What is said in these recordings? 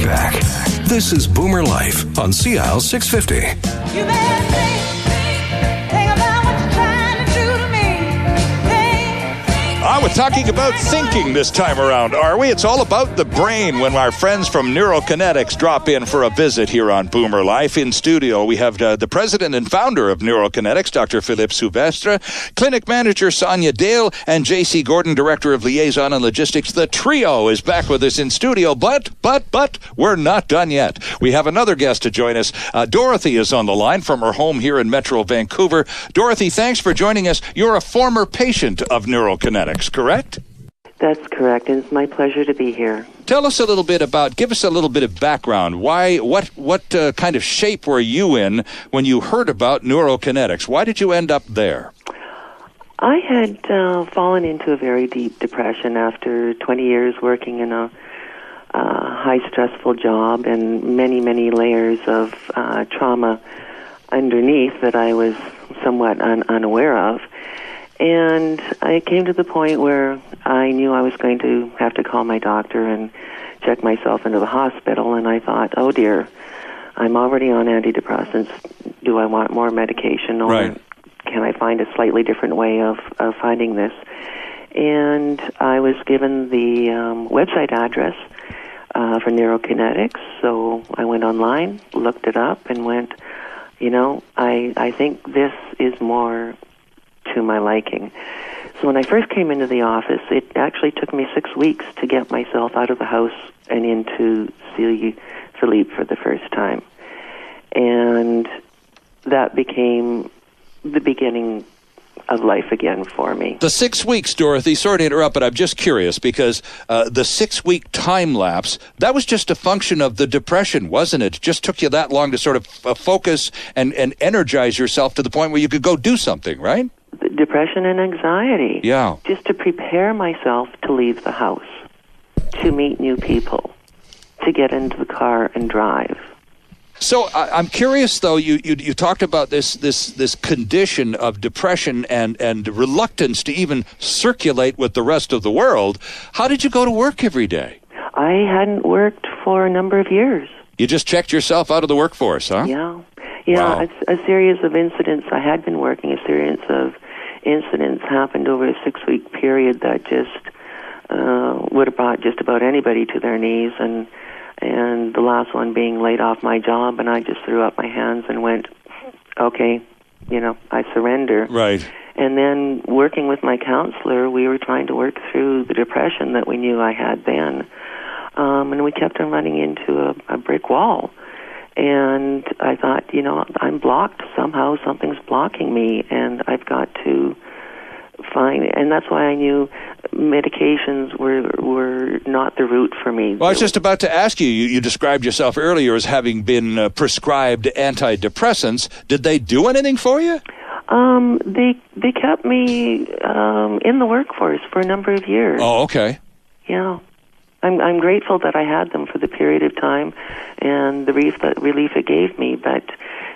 back. This is Boomer Life on CL 650. You better think about what you're trying to do to me. We're talking about thinking this time around, are we? It's all about the brain when our friends from Neurokinetics drop in for a visit here on Boomer Life. In studio, we have the president and founder of Neurokinetics, Dr. Philippe Silvestre, clinic manager Sonia Dale, and J.C. Gordon, director of liaison and logistics. The trio is back with us in studio, but we're not done yet. We have another guest to join us. Dorothy is on the line from her home here in Metro Vancouver. Dorothy, thanks for joining us. You're a former patient of Neurokinetics, correct? That's correct, and it's my pleasure to be here. Tell us a little bit give us a little bit of background. What kind of shape were you in when you heard about Neurokinetics? Why did you end up there? I had fallen into a very deep depression after 20 years working in a high stressful job and many layers of trauma underneath that I was somewhat unaware of. And I came to the point where I knew I was going to have to call my doctor and check myself into the hospital, and I thought, oh dear, I'm already on antidepressants. Do I want more medication, or can I find a slightly different way of finding this? And I was given the website address for Neurokinetics, so I went online, looked it up, and went, I think this is more to my liking. So when I first came into the office, it actually took me 6 weeks to get myself out of the house and into see Philippe for the first time. And that became the beginning of life again for me. The 6 weeks, Dorothy, sorry to interrupt, but I'm just curious because the 6 week time lapse, that was just a function of the depression, wasn't it? It just took you that long to sort of focus and energize yourself to the point where you could go do something, right? Depression and anxiety. Yeah. Just to prepare myself to leave the house, to meet new people, to get into the car and drive. So I'm curious, though. You talked about this condition of depression and reluctance to even circulate with the rest of the world. How did you go to work every day? I hadn't worked for a number of years. You just checked yourself out of the workforce, huh? Yeah. Wow. A series of incidents. I had been working. A series of incidents happened over a 6 week period that just would have brought just about anybody to their knees, and the last one being laid off my job, and I just threw up my hands and went, okay, I surrender. Right. And then working with my counselor, we were trying to work through the depression that we knew I had then, and we kept on running into a brick wall. And I thought, I'm blocked somehow. Something's blocking me, and I've got to find. And that's why I knew medications were not the route for me. Well, I was just about to ask you. You described yourself earlier as having been prescribed antidepressants. Did they do anything for you? They kept me in the workforce for a number of years. Oh, okay. Yeah. I'm grateful that I had them for the period of time and the relief it gave me, but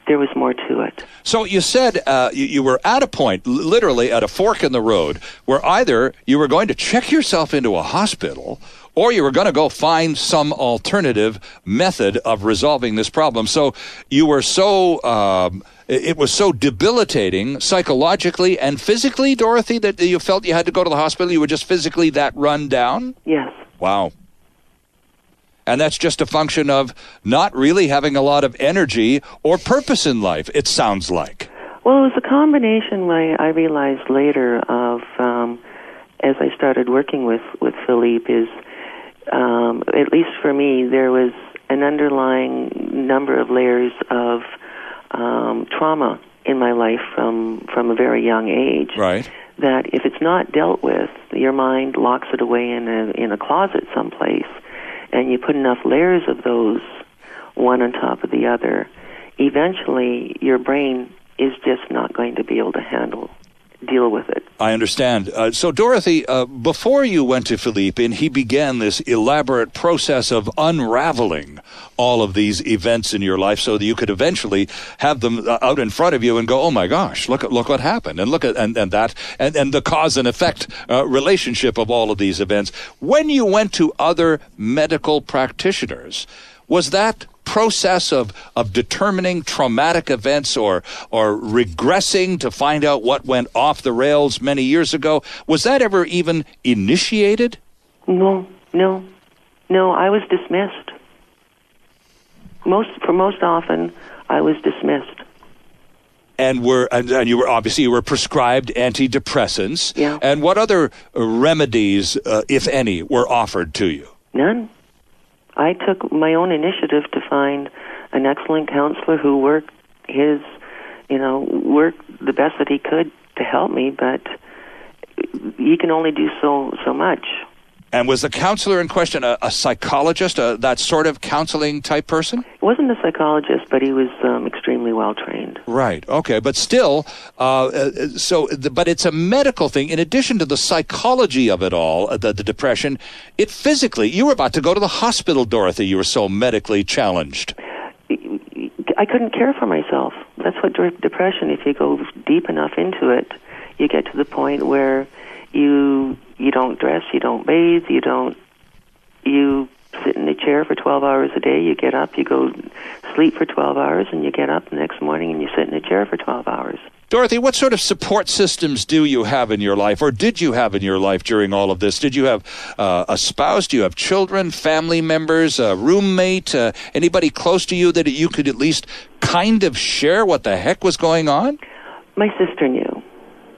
there was more to it. So you said you were at a point, literally at a fork in the road, where either you were going to check yourself into a hospital or you were going to go find some alternative method of resolving this problem. So you were it was so debilitating psychologically and physically, Dorothy, that you felt you had to go to the hospital. You were just physically that run down? Yes. Wow. And that's just a function of not really having a lot of energy or purpose in life, it sounds like. Well, it was a combination, I realized later, of, as I started working with Philippe, is, at least for me, there was an underlying number of layers of trauma in my life from a very young age. Right. That if it's not dealt with, your mind locks it away in a closet someplace, and you put enough layers of those, one on top of the other, eventually your brain is just not going to be able to handle deal with it. I understand. So, Dorothy, before you went to Philippe, and he began this elaborate process of unraveling all of these events in your life so that you could eventually have them out in front of you and go, oh my gosh, look what happened, and look at and the cause and effect relationship of all of these events. When you went to other medical practitioners, was that process of determining traumatic events or regressing to find out what went off the rails many years ago, was that ever even initiated? No, I was dismissed. Most often, I was dismissed. And you were prescribed antidepressants. Yeah. And what other remedies, if any, were offered to you? None. I took my own initiative to find an excellent counselor who worked the best that he could to help me, but he can only do so much. And was the counselor in question a psychologist, that sort of counseling type person? He wasn't a psychologist, but he was extremely well trained. Right. Okay. But still, but it's a medical thing. In addition to the psychology of it all, the depression, it physically, you were about to go to the hospital, Dorothy. You were so medically challenged. I couldn't care for myself. That's what depression, if you go deep enough into it, you get to the point where you don't dress, you don't bathe, you sit in a chair for 12 hours a day, you get up, you go sleep for 12 hours, and you get up the next morning and you sit in a chair for 12 hours. Dorothy, what sort of support systems do you have in your life, or did you have in your life during all of this? Did you have a spouse? Do you have children, family members, a roommate, anybody close to you that you could at least kind of share what the heck was going on? My sister knew,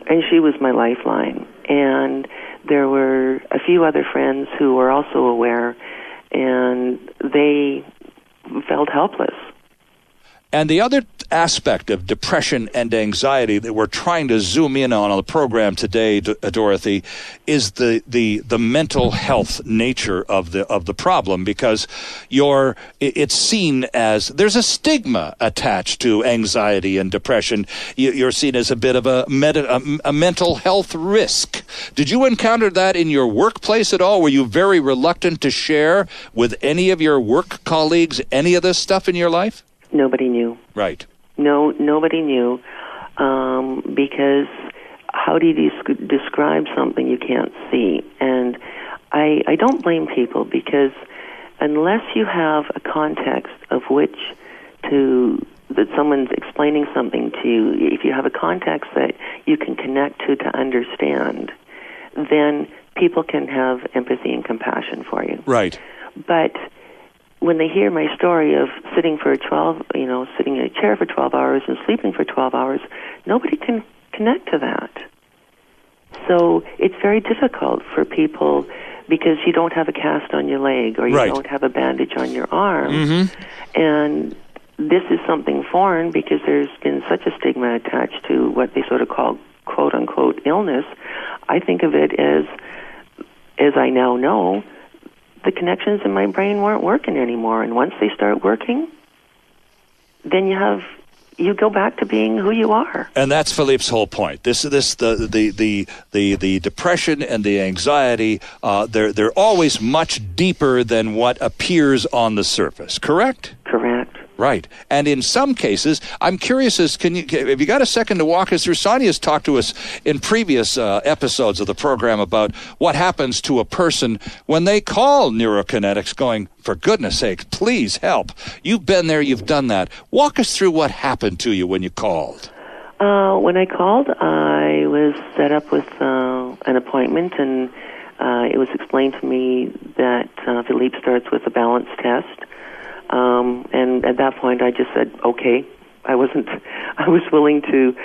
and she was my lifeline. And there were a few other friends who were also aware, and they felt helpless. And the other aspect of depression and anxiety that we're trying to zoom in on the program today, Dorothy, is the mental health nature of the problem, because it's seen as there's a stigma attached to anxiety and depression. You're seen as a bit of a mental health risk. Did you encounter that in your workplace at all? Were you very reluctant to share with any of your work colleagues any of this stuff in your life? Nobody knew. Right. No, nobody knew, because how do you describe something you can't see? And I don't blame people, because unless you have a context of which that someone's explaining something to you, if you have a context that you can connect to understand, then people can have empathy and compassion for you. Right. But when they hear my story of sitting in a chair for 12 hours and sleeping for 12 hours, nobody can connect to that. So it's very difficult for people, because you don't have a cast on your leg, or you don't have a bandage on your arm. Mm-hmm. And this is something foreign, because there's been such a stigma attached to what they sort of call quote-unquote illness. I think of it as I now know, the connections in my brain weren't working anymore, and once they start working, then you go back to being who you are. And that's Philippe's whole point. The depression and the anxiety, they're always much deeper than what appears on the surface. Correct? Correct. Right. And in some cases, I'm curious, have you got a second to walk us through? Sonia's talked to us in previous episodes of the program about what happens to a person when they call Neurokinetics going, for goodness sake, please help. You've been there, you've done that. Walk us through what happened to you when you called. When I called, I was set up with an appointment, and it was explained to me that Philippe starts with a balance test. And at that point, I just said, okay. I was willing to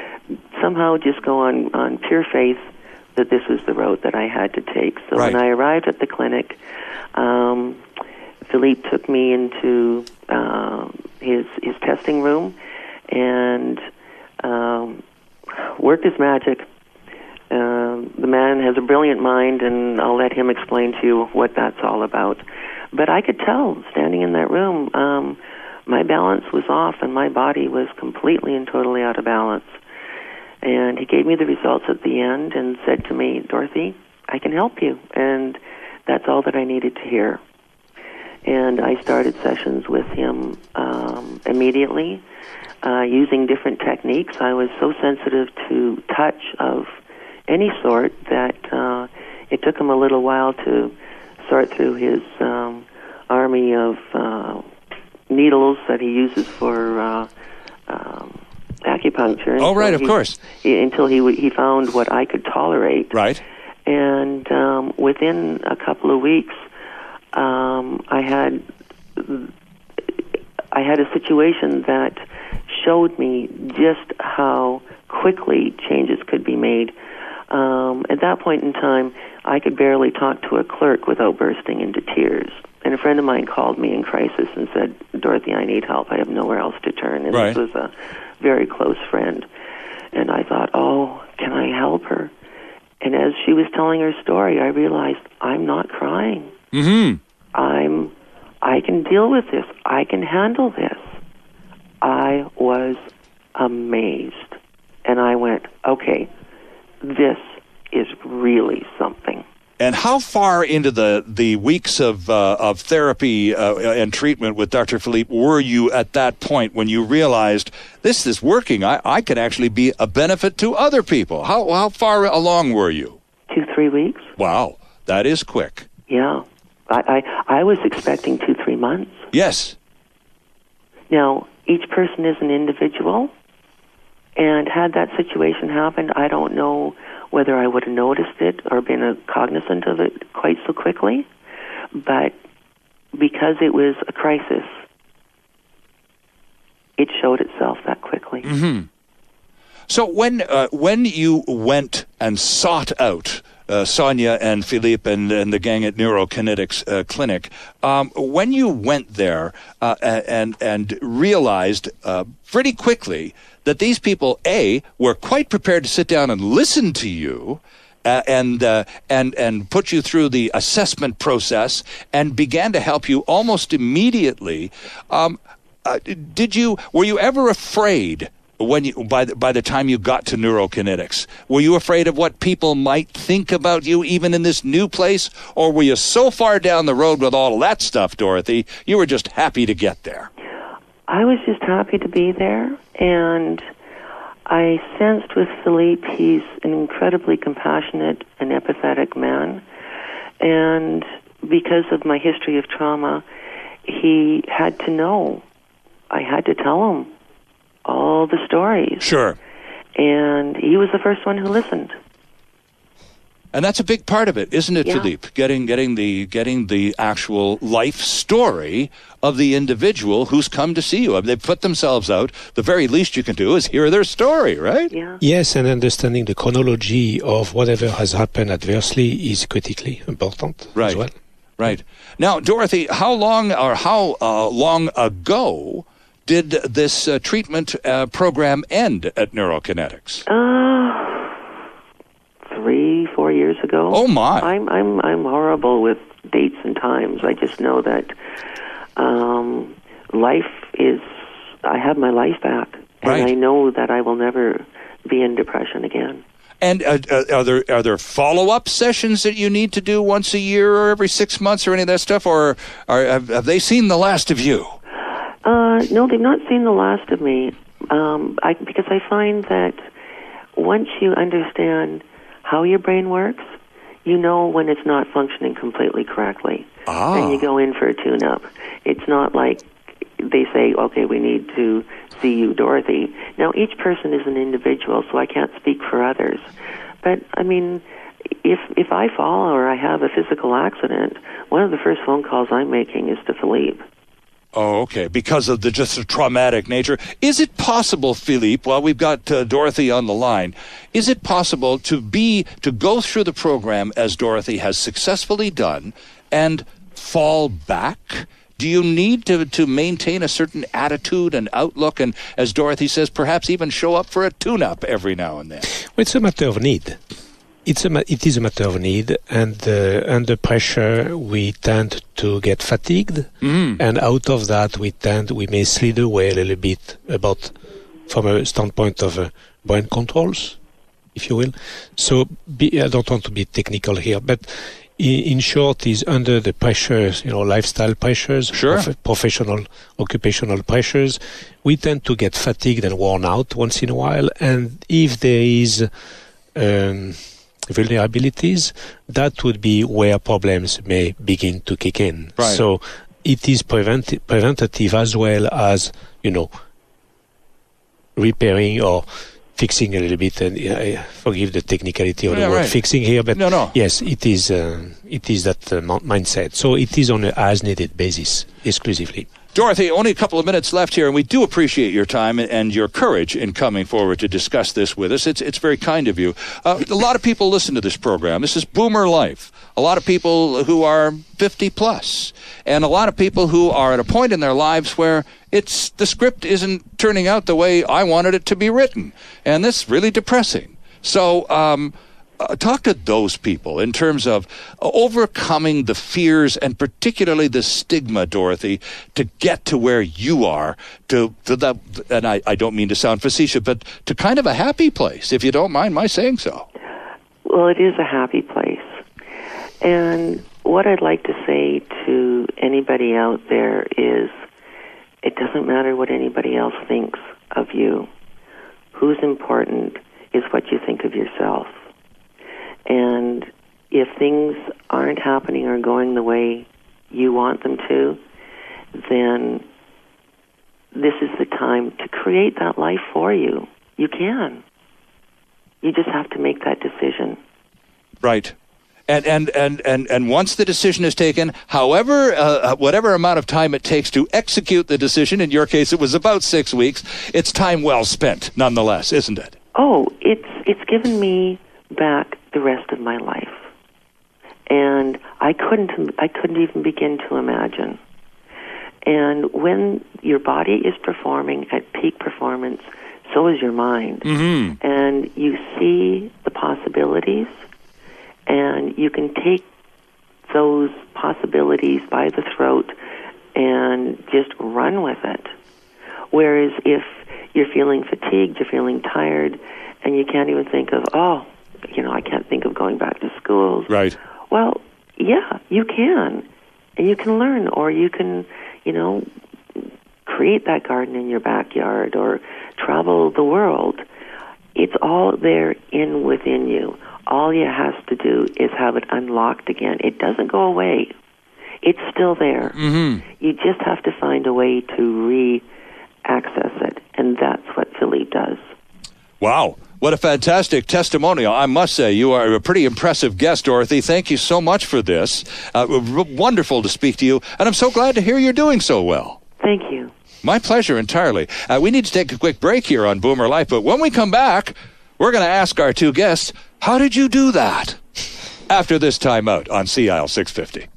somehow just go on pure faith that this was the road that I had to take. So when I arrived at the clinic, Philippe took me into his testing room and worked his magic. The man has a brilliant mind, and I'll let him explain to you what that's all about. But I could tell, standing in that room, my balance was off, and my body was completely and totally out of balance. And he gave me the results at the end and said to me, Dorothy, I can help you. And that's all that I needed to hear. And I started sessions with him immediately, using different techniques. I was so sensitive to touch of any sort that it took him a little while to sort through his army of needles that he uses for acupuncture. Oh, right, of course. Until he found what I could tolerate. Right. And within a couple of weeks, I had a situation that showed me just how quickly changes could be made. At that point in time, I could barely talk to a clerk without bursting into tears. And a friend of mine called me in crisis and said, Dorothy, I need help. I have nowhere else to turn. And Right. This was a very close friend. And I thought, oh, can I help her? And as she was telling her story, I realized I'm not crying. Mm-hmm. I can deal with this. I can handle this. I was amazed. And I went, okay, this is really something. And how far into the weeks of therapy and treatment with Dr. Philippe were you at that point when you realized this is working? I can actually be a benefit to other people. How far along were you? 2-3 weeks. Wow, that is quick. Yeah. I was expecting 2-3 months. Yes. Now, each person is an individual, and had that situation happened, I don't know whether I would have noticed it or been cognizant of it quite so quickly, but because it was a crisis, it showed itself that quickly. Mm-hmm. So when you went and sought out Sonia and Philippe and the gang at Neurokinetics Clinic, when you went there and realized pretty quickly that these people, A, were quite prepared to sit down and listen to you, and put you through the assessment process, and began to help you almost immediately. Were you ever afraid by the time you got to Neurokinetics? Were you afraid of what people might think about you, even in this new place, or were you so far down the road with all of that stuff, Dorothy, you were just happy to get there? I was just happy to be there, and I sensed with Philippe he's an incredibly compassionate and empathetic man, and because of my history of trauma, he had to know. I had to tell him all the stories. Sure. And he was the first one who listened. And that's a big part of it, isn't it, Yeah. Philippe? Getting the actual life story of the individual who's come to see you. I mean, they've put themselves out. The very least you can do is hear their story, right? Yeah. Yes, and understanding the chronology of whatever has happened adversely is critically important Right. as well. Right. Now, Dorothy, how long ago did this treatment program end at Neurokinetics? 3-4 years ago. Oh my! I'm horrible with dates and times. I just know that life is. I have my life back, and Right. I know that I will never be in depression again. And are there follow-up sessions that you need to do once a year or every 6 months or any of that stuff, or have they seen the last of you? No, they've not seen the last of me. Because I find that once you understand how your brain works, you know when it's not functioning completely correctly. And you go in for a tune-up. It's not like they say, okay, we need to see you, Dorothy. Now, each person is an individual, so I can't speak for others. But, I mean, if I fall or I have a physical accident, one of the first phone calls I'm making is to Philippe. Oh, okay. Because of the traumatic nature. Is it possible, Philippe, while we've got Dorothy on the line, is it possible to go through the program as Dorothy has successfully done and fall back? Do you need to maintain a certain attitude and outlook and, as Dorothy says, perhaps even show up for a tune-up every now and then? Well, it's a matter of need. It is a matter of need, and under pressure we tend to get fatigued, and out of that we may slide away a little bit from a standpoint of brain controls, if you will. So I don't want to be technical here, but in short, is under the pressures, lifestyle pressures, Sure. Professional, occupational pressures, we tend to get fatigued and worn out once in a while. And if there is vulnerabilities, that would be where problems may begin to kick in. Right. So it is preventative as well as, repairing or fixing a little bit, and I forgive the technicality of the word fixing here, but No. yes, it is that mindset. So it is on an as-needed basis exclusively. Dorothy, only a couple of minutes left here, and we do appreciate your time and your courage in coming forward to discuss this with us. It's very kind of you. A lot of people listen to this program. This is Boomer Life. A lot of people who are 50 plus, and a lot of people who are at a point in their lives where the script isn't turning out the way I wanted it to be written, and that's really depressing. So, talk to those people in terms of overcoming the fears and particularly the stigma, Dorothy, to get to where you are, to that, and I don't mean to sound facetious, but to kind of a happy place, if you don't mind my saying so. Well, it is a happy place. And what I'd like to say to anybody out there is, it doesn't matter what anybody else thinks of you. Who's important is what you think of yourself. And if things aren't happening or going the way you want them to, then this is the time to create that life for you. You can. You just have to make that decision. Right. And once the decision is taken, however, whatever amount of time it takes to execute the decision, in your case it was about 6 weeks, it's time well spent nonetheless, isn't it? Oh, it's given me back the rest of my life. And I couldn't even begin to imagine. And when your body is performing at peak performance, so is your mind. Mm-hmm. And you see the possibilities, and you can take those possibilities by the throat and just run with it. Whereas if you're feeling fatigued, you're feeling tired, and you can't even think of, I can't think of going back to school. Right. Well, yeah, you can. And you can learn, or you can, create that garden in your backyard or travel the world. It's all there within you. All you have to do is have it unlocked again. It doesn't go away. It's still there. Mm-hmm. You just have to find a way to re-access it, and that's what Philippe does. Wow. What a fantastic testimonial. I must say, you are a pretty impressive guest, Dorothy. Thank you so much for this. Wonderful to speak to you, and I'm so glad to hear you're doing so well. Thank you. My pleasure entirely. We need to take a quick break here on Boomer Life, but when we come back, we're going to ask our two guests, how did you do that? After this time out on CIL 650.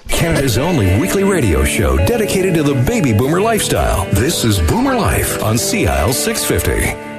Canada's only weekly radio show dedicated to the baby boomer lifestyle. This is Boomer Life on CIL 650.